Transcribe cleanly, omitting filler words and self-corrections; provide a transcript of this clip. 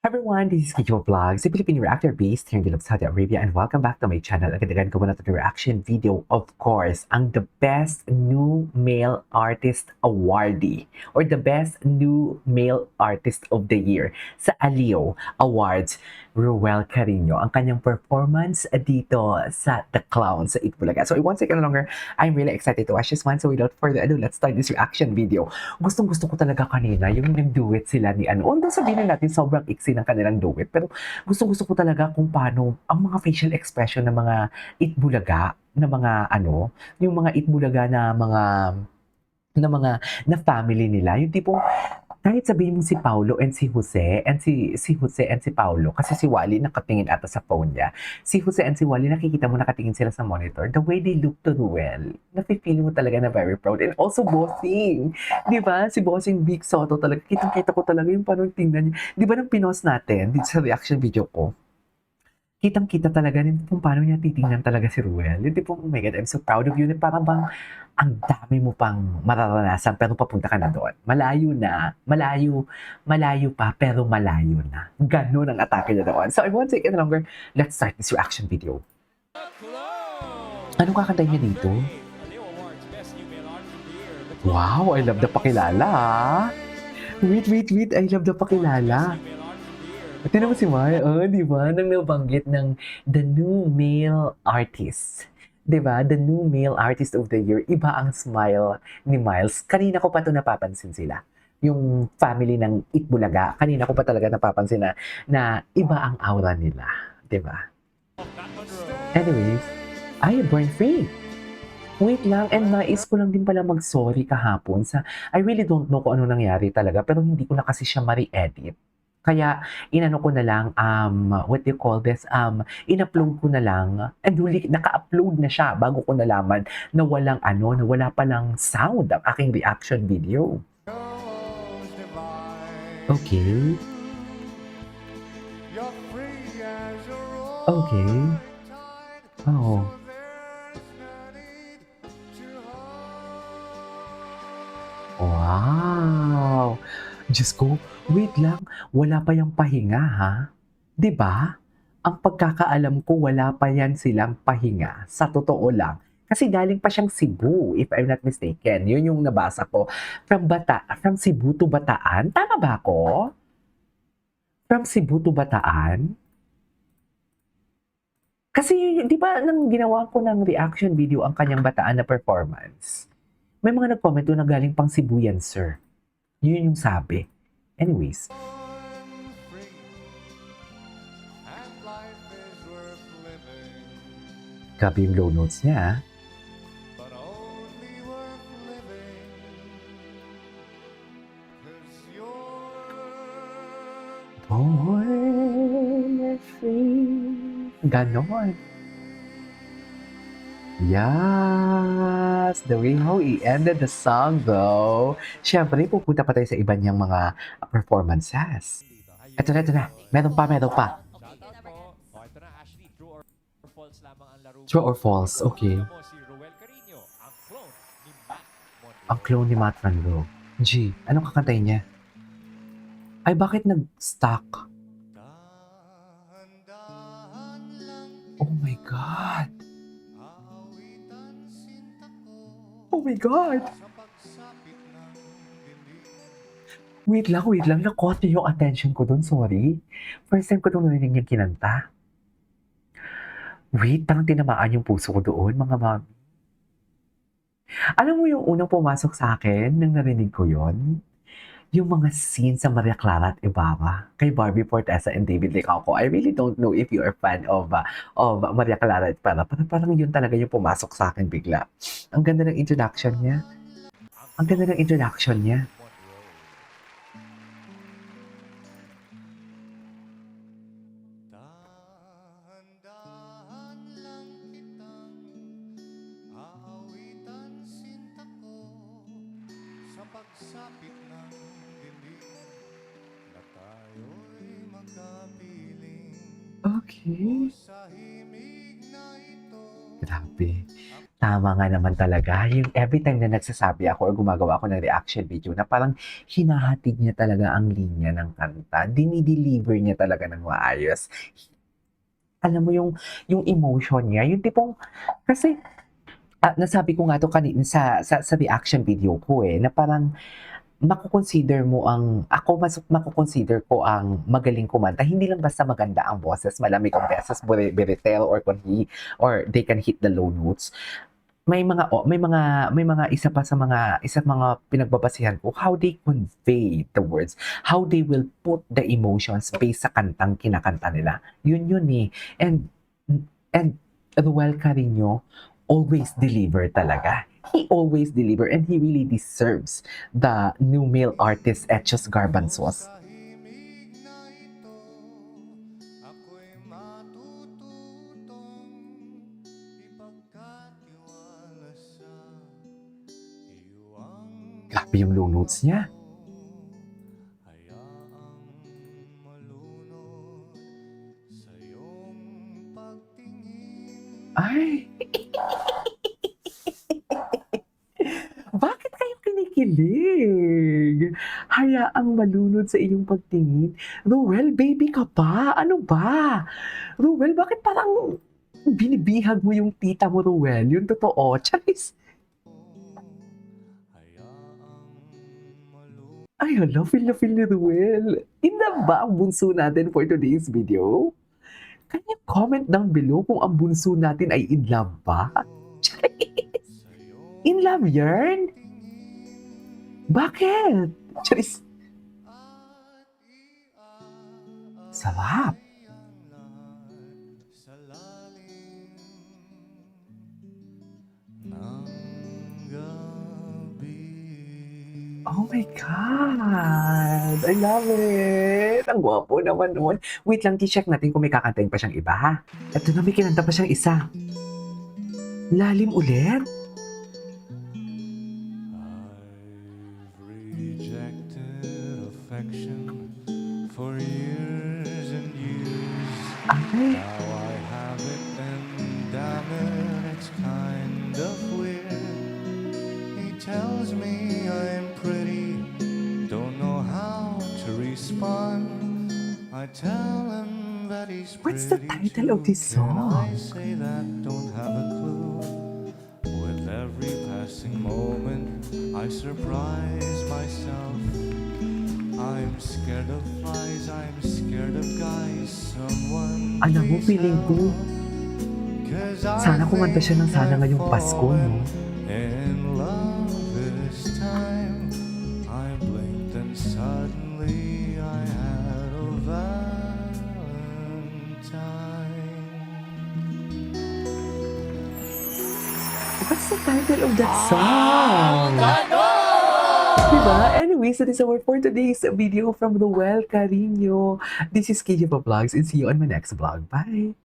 Everyone, this is Kiko Vlogs, a Filipino reactor based here in Gulf, Saudi Arabia, and welcome back to my channel. Agad-agad ko muna ito reaction video, of course, ang the best new male artist awardee or the best new male artist of the year sa Alio Awards. Ruel Carino, ang kanyang performance dito sa The Clown sa Itbulaga. So, one second longer, I'm really excited to watch this one. So, without further ado, let's start this reaction video. Gustong-gusto ko talaga kanina yung nag-duet sila ni ano. Although sabihin natin sobrang iksi ng kanilang duet, pero gustong-gusto ko talaga kung paano ang mga facial expression ng mga Itbulaga, na mga ano, yung mga Itbulaga na family nila. Yung tipong kahit sabihin mo si Paulo and si Jose si Jose and si Paulo kasi si Wally nakatingin ata sa phone niya. Si Jose and si Wally nakikita mo nakatingin sila sa monitor. The way they look to Ruel, nafe-feel mo talaga na very proud. And also Bossing, 'di ba? Si Bossing Big Soto talaga. Kitang-kita ko talaga yung parang tingnan niya. 'Di ba nang pinost natin dito sa reaction video ko? Kitang-kita talaga rin kung paano niya titingnan talaga si Ruel. Yung tipong, "Oh my God, I'm so proud of you." Na parang bang ang dami mo pang mararanasan pero papunta ka na doon. Malayo na, malayo pa pero malayo na. Gano'n ang atake niya doon. So I won't take it longer. Let's start this reaction video. Anong kakantahin niya dito? Wow, I love the pakilala ah. Wait, I love the pakilala. Tingnan mo si Mai, di ba? Nang nabanggit ng the new male artist. Di ba? The new male artist of the year. Iba ang smile ni Miles. Kanina ko pa ito napapansin sila. Yung family ng Itbulaga, kanina ko pa talaga napapansin na iba ang aura nila. Di ba? Anyways, ay, Born Free. Wait lang, and nais ko lang din pala mag-sorry kahapon sa, I really don't know kung ano nangyari talaga, pero hindi ko na kasi siya ma-re-edit. Kaya inano ko na lang, what do you call this, in-upload ko na lang, and huli, naka-upload na siya bago ko nalaman na walang ano, na wala palang sound ang aking reaction video. Okay. Okay. Oh. Wow! Diyos ko, wait lang, wala pa yang pahinga ha? 'Di ba? Ang pagkakaalam ko wala pa yan silang pahinga, sa totoo lang. Kasi galing pa siyang Cebu, if I'm not mistaken. Yun yung nabasa ko. From Cebu to Bataan? Tama ba ako? From Cebu to Bataan? Kasi 'di ba nang ginawa ko ng reaction video ang kanyang Bataan na performance, may mga nag-comment doon na galing pang Cebu yan, sir. Yun yung sabi. Anyways, grabe yung low notes niya, ah. Born free. Ganon. Yes! The way how he ended the song though. Siyempre, pupunta pa tayo sa iba niyang mga performances. Ito na. Meron pa. True or false? Okay. Ang clone ni Matt Monroe. G, anong kakantayin niya? Ay, bakit nag-stuck? Oh my God! Oh my God! Wait lang. Na-caught niyo yung attention ko dun, sorry. First time ko itong narinig niyang kinanta. Wait, parang tinamaan yung puso ko doon, mga mami. Alam mo yung unang pumasok sa akin nang narinig ko yon? Yung mga scenes sa Maria Clara at Ibarra kay Barbie Fortesa and David Licauco. I really don't know if you are fan of Maria Clara at Ibarra. Parang yun talaga yung pumasok sa akin bigla. Ang ganda ng introduction niya. Pagsapit ng dilim na tayo'y magkapiling Okay. sa himig na ito. Grabe. tama nga naman talaga. Yung every time na nagsasabi ako or gumagawa ako ng reaction video na parang hinahatid niya talaga ang linya ng kanta. Dinideliver niya talaga ng maayos. Alam mo yung emotion niya, yung tipong kasi nasabi ko nga 'to kanina sa reaction video ko, na parang mas mako-consider ko ang magaling kumanta, hindi lang basta maganda ang boses, malamig ang beses, beritel or they can hit the low notes. May mga isa mga pinagbabasihan ko, how they convey the words, how they will put the emotions based sa kantang kinakanta nila. Yun, and Ruel Carino always deliver talaga. He always deliver and he really deserves the new male artist Etchos Garbanzos. Tahimik na ito, ako'y matututong ipagkatiwala sa iyo ang Grabe yung low notes niya. hayaang malunod sa iyong pagtingin. Ay! Bakit kayo kinikilig? Hayaang malunod sa iyong pagtingin. Ruel, baby ka pa? Ano ba? Ruel, bakit parang binibihag mo yung tita mo, Ruel? Yung totoo. Charis. Hayaang malunod Ay, hala, feel na feel ni Ruel. Ina ba ang bunso natin for today's video? Can you comment down below kung ang bunso natin ay in love ba? Charis. sa iyong In love yarn? Bakit? Charis. at Sarap. ang lahat sa lalim ng gabi. Oh my God! I love it! Ang gwapo naman nun. Wait lang, check natin kung may kakantahin pa siyang iba, ha? Ito na, may kinanta pa siyang isa. Lalim ulit? I've rejected affection for years and years. Ay, Now I have it and damn it, it's kind of weird. He tells me I'm pretty, don't know how to respond. I tell him that he's pretty What's the title of this too. Can I song? say that? Don't have a clue. With every passing moment, I surprise myself. I'm scared of flies, I'm scared of guys. Someone Alam mo, please feeling ko, help. 'Cause I sana kumanta siya ng think sana I've ngayong Pasko, no? fallen in love this time. I blinked and suddenly I had a Valentine. What's the title of that song? Diba? Anyways, that is our for today's video from Ruel Carino. This is KJ Vlogs and see you on my next vlog. Bye!